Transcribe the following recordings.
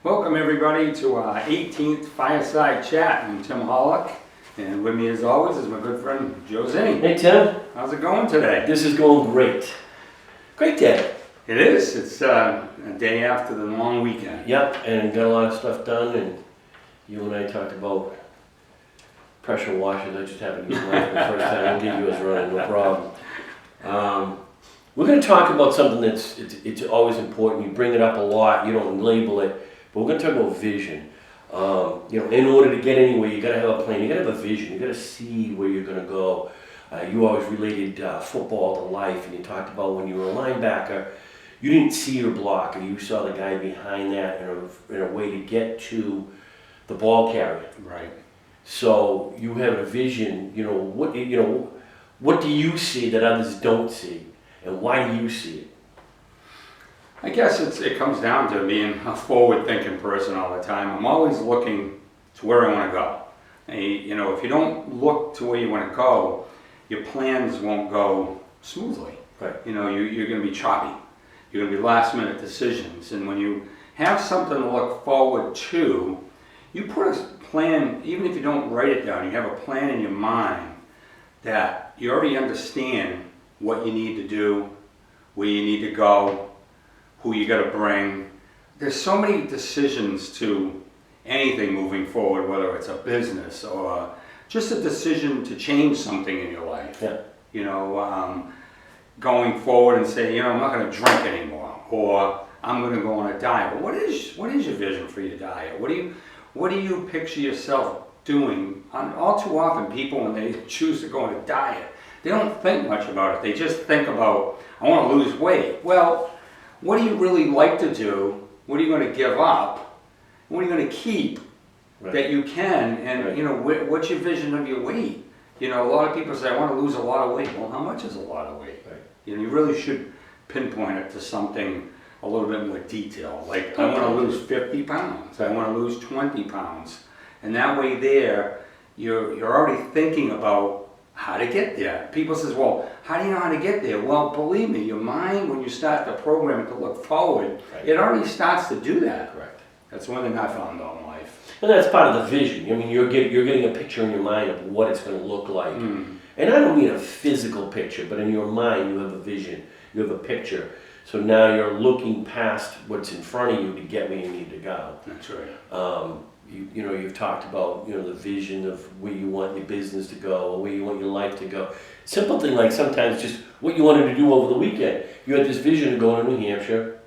Welcome everybody to our 18th Fireside Chat. I'm Tim Hollick, and with me as always is my good friend Joe Zinni. Hey Tim. How's it going today? This is going great. Great day. It is. It's a day after the long weekend. Yep, and got a lot of stuff done, and you and I talked about pressure washers. I just happened to use mine for the first time. I'll give you as running, no problem. We're going to talk about something it's always important. You bring it up a lot. You don't label it, but we're going to talk about vision. In order to get anywhere, you got to have a plan. You got to have a vision. You got to see where you're going to go. You always related football to life, and you talked about when you were a linebacker, you didn't see your blocker. You saw the guy behind that in a way to get to the ball carrier. Right. So you have a vision. What do you see that others don't see, and why do you see it? I guess it comes down to being a forward-thinking person all the time. I'm always looking to where I want to go. If you don't look to where you want to go, your plans won't go smoothly. Right. You're going to be choppy. You're going to be last-minute decisions. And when you have something to look forward to, you put a plan, even if you don't write it down, you have a plan in your mind that you already understand what you need to do, where you need to go, who you got to bring. There's so many decisions to anything moving forward, whether it's a business or just a decision to change something in your life. Yeah. Going forward and say, I'm not going to drink anymore, or I'm going to go on a diet. Well, what is your vision for your diet? What do you picture yourself doing? All too often, people when they choose to go on a diet, they don't think much about it. They just think about, I want to lose weight. Well, what do you really like to do? What are you going to give up? What are you going to keep that you can? And what's your vision of your weight? A lot of people say, I want to lose a lot of weight. Well, how much is a lot of weight? Right. You really should pinpoint it to something a little bit more detailed. Like, I want to lose 50 pounds. I want to lose 20 pounds. And that way there, you're already thinking about how to get there. People says, well, how do you know how to get there? Well, believe me, your mind, when you start the program to look forward, it already starts to do that. Correct. That's one thing I found out in life. And that's part of the vision. You're getting a picture in your mind of what it's going to look like. And I don't mean a physical picture, but in your mind you have a vision, you have a picture. So now you're looking past what's in front of you to get where you need to go. That's right. You've talked about the vision of where you want your business to go, or where you want your life to go. Simple thing like sometimes just what you wanted to do over the weekend. You had this vision of going to New Hampshire,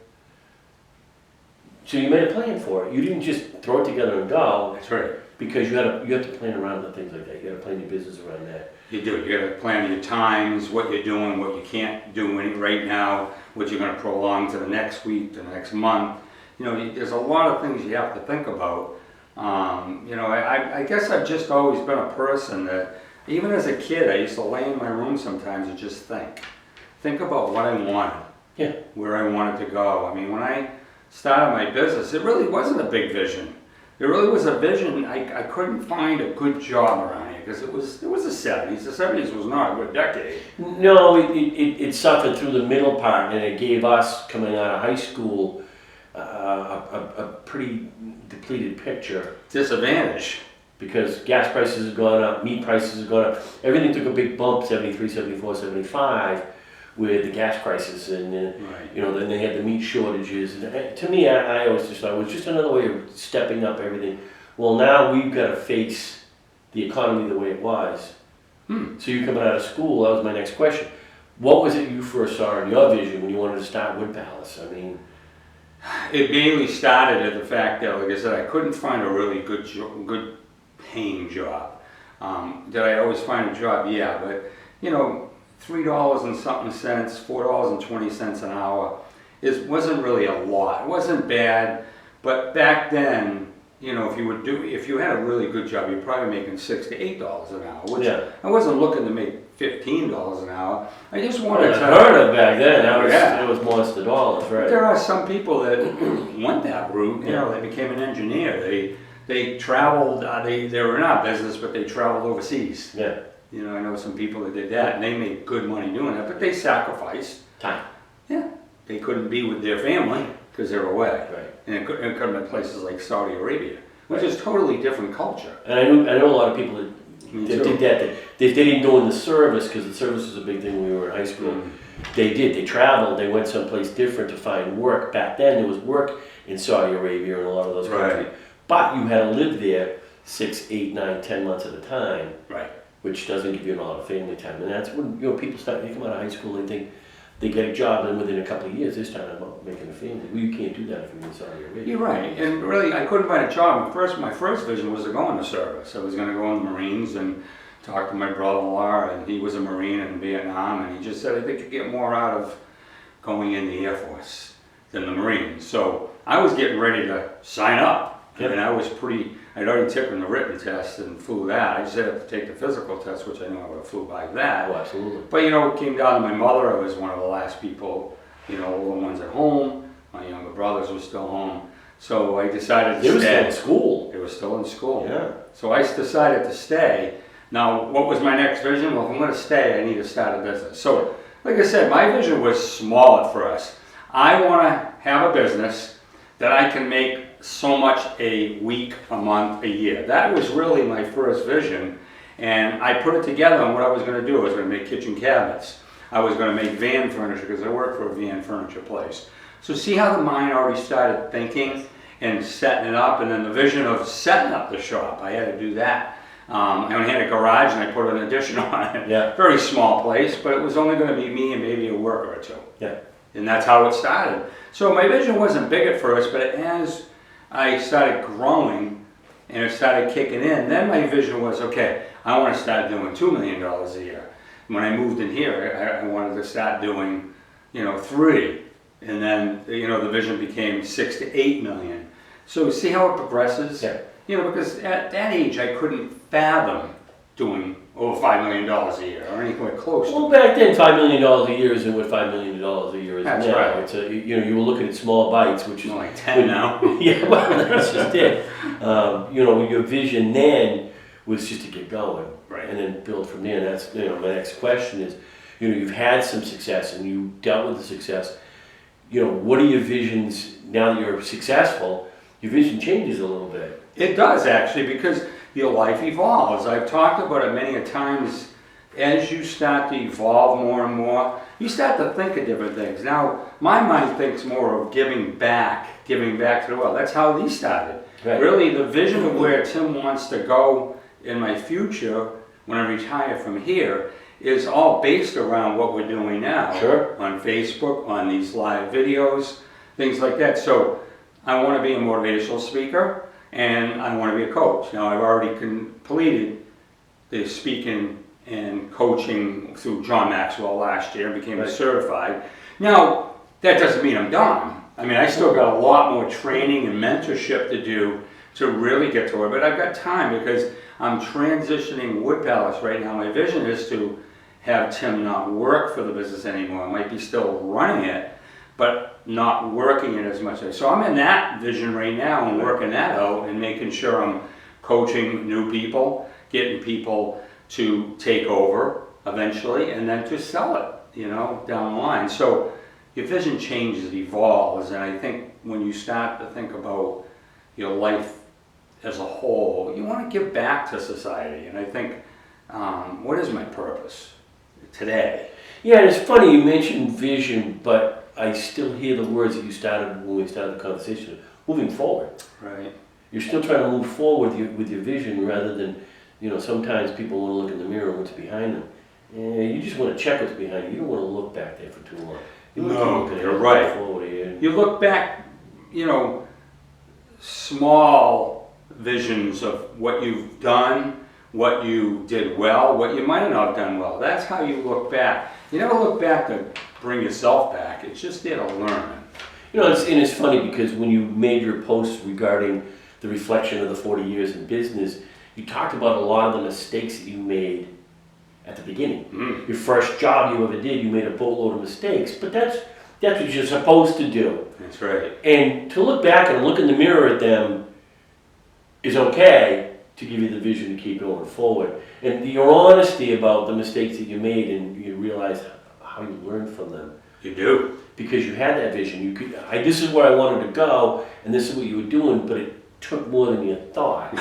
so you made a plan for it. You didn't just throw it together and go. That's right. Because you have to plan around the things like that. You got to plan your business around that. You do. You got to plan your times, what you're doing, what you can't do right now, what you're going to prolong to the next week, to the next month. There's a lot of things you have to think about. I guess I've just always been a person that, even as a kid, I used to lay in my room sometimes and just think about what I wanted, where I wanted to go. I mean, when I started my business, it really wasn't a big vision. It really was a vision. I couldn't find a good job around here because it was the 70s. The 70s was not a good decade. No, it suffered through the middle part, and it gave us, coming out of high school, a pretty depleted picture. Disadvantage. Because gas prices have gone up, meat prices have gone up. Everything took a big bump, 73, 74, 75, with the gas crisis. And then they had the meat shortages. And to me, I always just thought it was just another way of stepping up everything. Well, now we've got to face the economy the way it was. So you're coming out of school, that was my next question. What was it you first saw in your vision when you wanted to start Wood Palace? I mean, it mainly started at the fact that, like I said, I couldn't find a really good paying job. Did I always find a job? Yeah, but $3 and something cents, $4.20 an hour, wasn't really a lot. It wasn't bad, but back then, if you had a really good job, you're probably making $6 to $8 an hour. Which I wasn't looking to make $15 an hour. I just wanted to. Heard of back then. It was monster dollars, right? There are some people that went that route. They became an engineer. They traveled. They were in our business, but they traveled overseas. Yeah. I know some people that did that, and they made good money doing that. But they sacrificed time. Yeah. They couldn't be with their family because they're away. Right. And it could have been places like Saudi Arabia, which is totally different culture. And I know a lot of people that did that. They didn't go in the service, because the service was a big thing when we were in high school. They did. They traveled. They went someplace different to find work. Back then, there was work in Saudi Arabia and a lot of those countries. Right. But you had to live there 6, 8, 9, 10 months at a time. Right. Which doesn't give you a lot of family time. And that's when people start, they come out of high school and think they get a job, and within a couple of years, they're starting about making a family. Well, you can't do that if you're in Saudi Arabia. You're right. And really, I couldn't find a job. My first vision was to go in the service. I was going to go in the Marines and talk to my brother-in-law, and he was a Marine in Vietnam, and he just said, I think you get more out of going in the Air Force than the Marines. So I was getting ready to sign up. Yep. And I'd already taken the written test and flew that. I just had to take the physical test, which I know I would have flew by that. Oh, absolutely. But it came down to my mother. I was one of the last people, all the ones at home. My younger brothers were still home. So I decided to stay. They were still in school. They were still in school. Yeah. So I decided to stay. Now, what was my next vision? Well, if I'm going to stay, I need to start a business. So, like I said, my vision was small at first. I want to have a business that I can make so much a week, a month, a year. That was really my first vision. And I put it together on what I was going to do. I was going to make kitchen cabinets. I was going to make van furniture, because I worked for a van furniture place. So see how the mind already started thinking and setting it up, and then the vision of setting up the shop. I had to do that. I only had a garage, and I put an addition on it. Yeah. Very small place, but it was only going to be me and maybe a worker or two. Yeah. And that's how it started. So my vision wasn't big at first, but as I started growing and it started kicking in, then my vision was, okay, I want to start doing $2 million a year. When I moved in here, I wanted to start doing, 3. And then, the vision became 6 to 8 million. So see how it progresses? Yeah. Because at that age, I couldn't fathom doing over $5 million a year or anywhere close to. Well, back then, $5 million a year isn't what $5 million a year is That's now. right. It's you were looking at small bites, which is More like 10 now. Yeah, well, that's just it. Your vision then was just to get going, Right. and then build from there. And that's my next question is, you've had some success and you dealt with the success. What are your visions now that you're successful? Your vision changes a little bit. It does actually, because your life evolves. I've talked about it many a times. As you start to evolve more and more, you start to think of different things. Now, my mind thinks more of giving back to the world. That's how these started. Right. Really, the vision of where Tim wants to go in my future when I retire from here is all based around what we're doing now. Sure. On Facebook, on these live videos, things like that. So I want to be a motivational speaker, and I want to be a coach. Now, I've already completed the speaking and coaching through John Maxwell last year, became certified. Now, that doesn't mean I'm done. I mean, I still got a lot more training and mentorship to do to really get to it, but I've got time because I'm transitioning Wood Palace right now. My vision is to have Tim not work for the business anymore. I might be still running it, but not working it as much. So I'm in that vision right now and working that out and making sure I'm coaching new people, getting people to take over eventually, and then to sell it, down the line. So your vision changes, it evolves, and I think when you start to think about your life as a whole, you want to give back to society. And I think, what is my purpose today? Yeah, and it's funny you mentioned vision, but I still hear the words that you started when we started the conversation. Moving forward. Right. You're still trying to move forward with your vision rather than, sometimes people want to look in the mirror and what's behind them. You just want to check what's behind you. You don't want to look back there for too long. You want to keep looking you're right. forward here. You look back, small visions of what you've done, what you did well, what you might not have done well. That's how you look back. You never look back to bring yourself back. It's just there to learn. It's funny because when you made your post regarding the reflection of the 40 years in business, you talked about a lot of the mistakes that you made at the beginning. Your first job you ever did, you made a boatload of mistakes, but that's what you're supposed to do. That's right. And to look back and look in the mirror at them is okay to give you the vision to keep going forward. And your honesty about the mistakes that you made, and you realize how you learned from them. You do. because you had that vision. You could, this is where I wanted to go, and this is what you were doing, but it took more than you thought.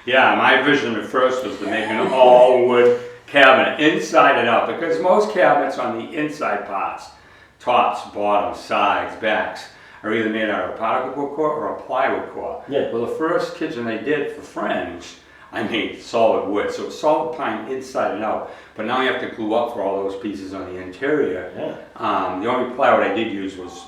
Yeah, my vision at first was to make an all-wood cabinet, inside and out, because most cabinets on the inside parts, tops, bottoms, sides, backs, are either made out of particle board core or a plywood core. Yeah. Well, the first kitchen I did for friends, I made solid wood, so it's solid pine inside and out. But now you have to glue up for all those pieces on the interior. Yeah. The only plywood I did use was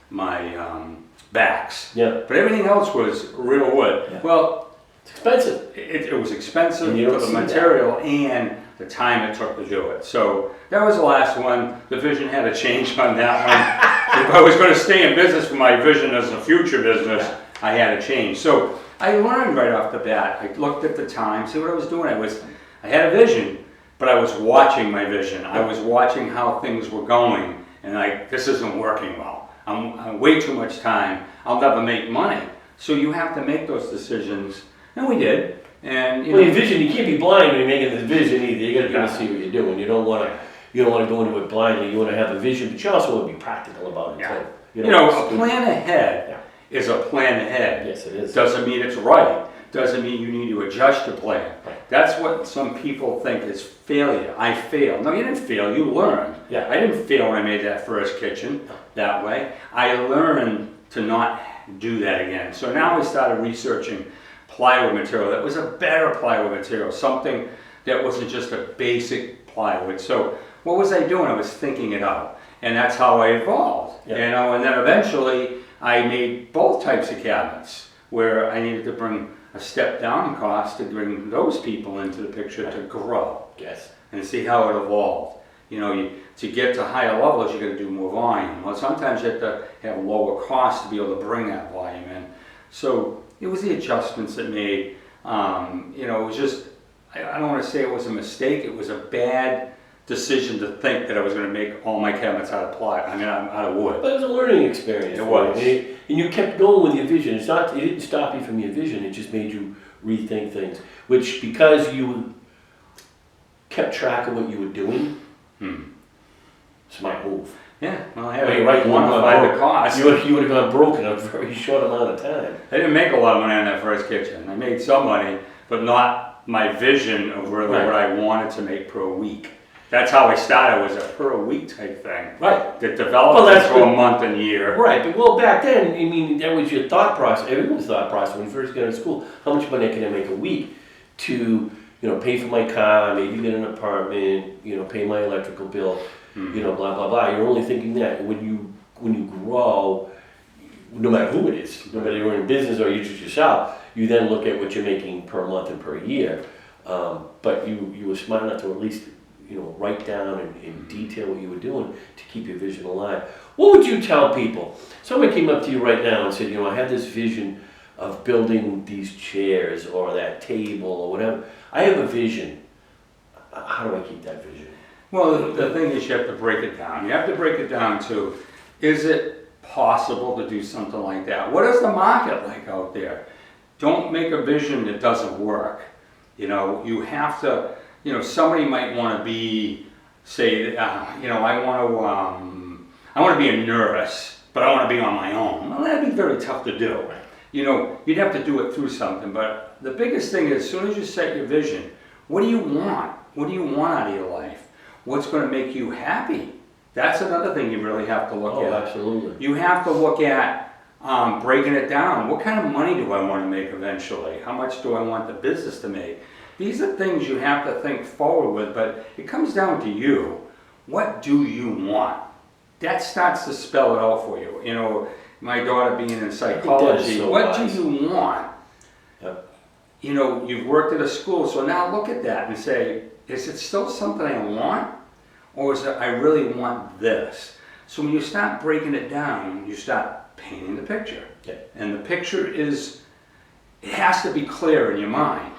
my backs. Yeah. But everything else was real wood. Yeah. Well, It's expensive. it was expensive And you don't for the see material and the time it took to do it. So that was the last one. The vision had to change on that one. If I was going to stay in business for my vision as a future business, I had to change. So I learned right off the bat. I looked at the time, see what I was doing. I had a vision, but I was watching my vision. I was watching how things were going, and this isn't working well. I'm way too much time. I'll never make money. So you have to make those decisions, and we did. And Well, your vision, you can't be blind when you're making this vision either. You gotta see what you're doing. You don't wanna go into it blindly. You wanna have a vision, but you also wanna be practical about it Yeah. too. You know, a plan ahead is a plan ahead. Yes, it is. Doesn't mean it's right. Doesn't mean you need to adjust your plan. That's what some people think is failure. I failed. No, you didn't fail. You learned. Yeah. I didn't fail when I made that first kitchen that way. I learned to not do that again. So now I started researching plywood material that was a better plywood material, something that wasn't just a basic plywood. So what was I doing? I was thinking it out, and that's how I evolved. Yeah. You know, and then eventually I made both types of cabinets where I needed to bring a step down in cost to bring those people into the picture to grow Yes. and see how it evolved. You know, to get to higher levels, you got to do more volume. Well, sometimes you have to have lower costs to be able to bring that volume in. So it was the adjustments that made, you know, it was just, I don't want to say it was a mistake. It was a bad decision to think that I was going to make all my cabinets out of wood. But it was a learning experience. It was. And you kept going with your vision. It didn't stop you from your vision. It just made you rethink things. Which, because you kept track of what you were doing, smart move. Yeah, well, I Well, had you're right, to you would've gone quantify broke. the cost. You would have gone broke in a very short amount of time. I didn't make a lot of money on that first kitchen. I made some money, but not my vision of really Right. what I wanted to make per week. That's how I started, was a per week type thing. Right. That developed Well, that's into a good. month and year. Right, but well, back then, I mean, that was your thought process. Everyone's thought process when you first got into school. How much money can I make a week to, pay for my car, maybe get an apartment, pay my electrical bill, blah blah blah. You're only thinking that. When you grow, no matter who it is, no matter you're in business or you just yourself, you then look at what you're making per month and per year. But you were smart enough to at least write down in detail what you were doing to keep your vision alive. What would you tell people? Somebody came up to you right now and said, I had this vision of building these chairs or that table or whatever. I have a vision. How do I keep that vision? Well, the thing is you have to break it down. You have to break it down to, is it possible to do something like that? What is the market like out there? Don't make a vision that doesn't work. You have to, somebody might want to be, say, I want to be a nurse, but I want to be on my own. Well, that'd be very tough to do. You'd have to do it through something, but the biggest thing is, as soon as you set your vision, what do you want? What do you want out of your life? What's going to make you happy? That's another thing you really have to look at. Oh, absolutely. You have to look at breaking it down. What kind of money do I want to make eventually? How much do I want the business to make? These are things you have to think forward with, but it comes down to you. What do you want? That starts to spell it out for you. My daughter being in psychology, so what wise. do you want? Yep. You've worked at a school, so now look at that and say, is it still something I want? Or is it, I really want this? So when you start breaking it down, you start painting the picture. Yeah. And the picture it has to be clear in your mind.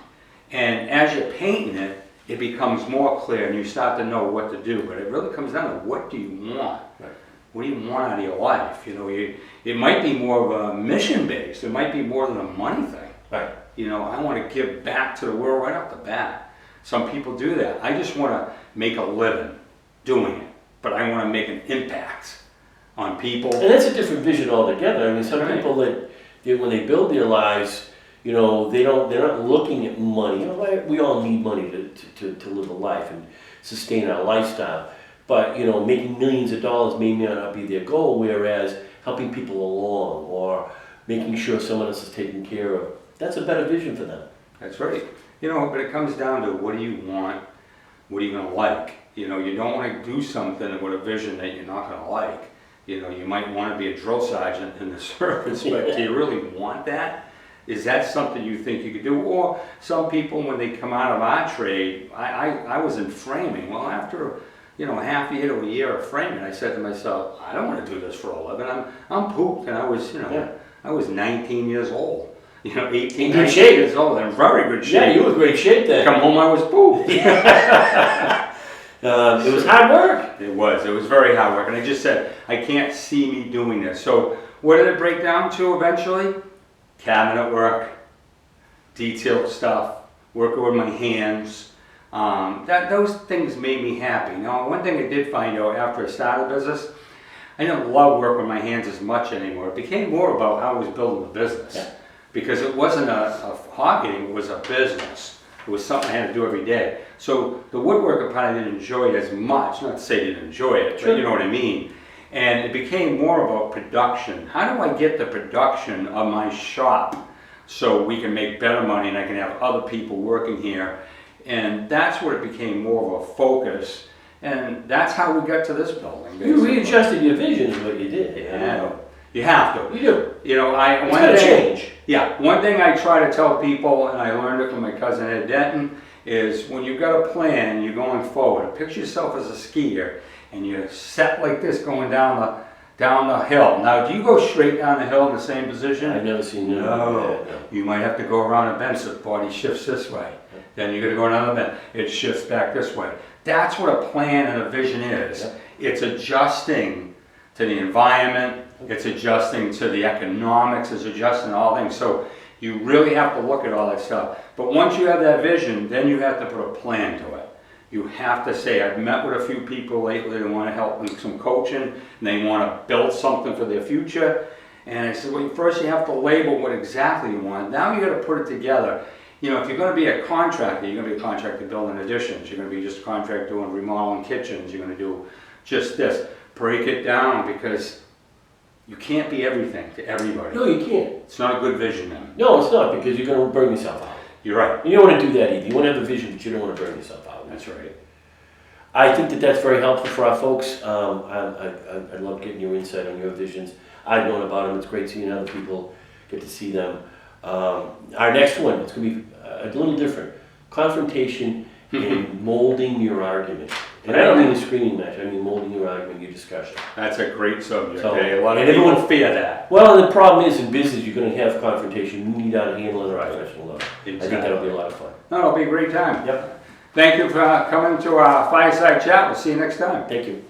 And as you're painting it, it becomes more clear and you start to know what to do. But it really comes down to, what do you want? Right. What do you want out of your life? It might be more of a mission based. It might be more than a money thing. Right. I want to give back to the world right off the bat. Some people do that. I just want to make a living doing it, but I want to make an impact. on people. And that's a different vision altogether. I mean, some Right. people that, when they build their lives, you know, they're not looking at money. You know, we all need money to live a life and sustain our lifestyle. But, you know, making millions of dollars may not be their goal, whereas helping people along or making sure someone else is taken care of, that's a better vision for them. That's right. You know, but it comes down to what do you want? What are you gonna like? You know, you don't wanna do something with a vision that you're not gonna like. You know, you might wanna be a drill sergeant in the service, but do you really want that? Is that something you think you could do? Or some people, when they come out of our trade, I was in framing. Well, after, you know, half a year to a year of framing, I said to myself, I don't wanna do this for a living. I'm pooped, and I was, you know, Yeah. I was 19 years old. You know, 18, In good 19 shape. years old, in very good shape. Yeah, you were in great shape then. Come home, I was pooped. It was hard work. It was very hard work, and I just said, I can't see me doing this. So what did it break down to eventually? Cabinet work, detailed stuff, working with my hands. Those things made me happy. Now, one thing I did find out after I started business, I don't love working with my hands as much anymore. It became more about how I was building the business. Yeah. Because it wasn't a hobby, it was a business. It was something I had to do every day. So the woodworker probably didn't enjoy it as much. Not to say I didn't enjoy it, Sure. but you know what I mean. And it became more about production. How do I get the production of my shop so we can make better money and I can have other people working here? And that's where it became more of a focus. And that's how we got to this building. You basically. readjusted your vision is what you did. Yeah, you have to. You do. You know, It's gotta change. Yeah, one thing I try to tell people, and I learned it from my cousin Ed Denton, is when you've got a plan, you're going forward. Picture yourself as a skier, and you're set like this going down the hill. Now, do you go straight down the hill in the same position? I've never seen you. No. You might have to go around a bend so the body shifts this way. Then you're going to go around the bend. It shifts back this way. That's what a plan and a vision is. Yep. It's adjusting to the environment. It's adjusting to the economics. It's adjusting to all things. So you really have to look at all that stuff. But once you have that vision, then you have to put a plan to it. You have to say, I've met with a few people lately that want to help with some coaching, and they want to build something for their future. And I said, well, first you have to label what exactly you want. Now you got to put it together. You know, if you're going to be a contractor, you're going to be a contractor building additions. You're going to be just a contractor doing remodeling kitchens. You're going to do just this. Break it down, because you can't be everything to everybody. No, you can't. It's not a good vision then. No, it's not, because you're going to burn yourself out. You're right. You don't want to do that either. You want to have a vision, but you don't want to burn yourself out. That's right. I think that that's very helpful for our folks. I love getting your insight on your visions. I've known about them. It's great seeing other people get to see them. Our next one, it's going to be a little different. Confrontation and molding your argument. And I don't mean a screaming match. I mean molding your argument, your discussion. That's a great subject. So, A lot of and people everyone- fear that. Well, the problem is in business, you're going to have confrontation. You need how to handle it on a professional level. I think that'll be a lot of fun. No, it'll be a great time. Yep. Thank you for coming to our Fireside Chat. We'll see you next time. Thank you.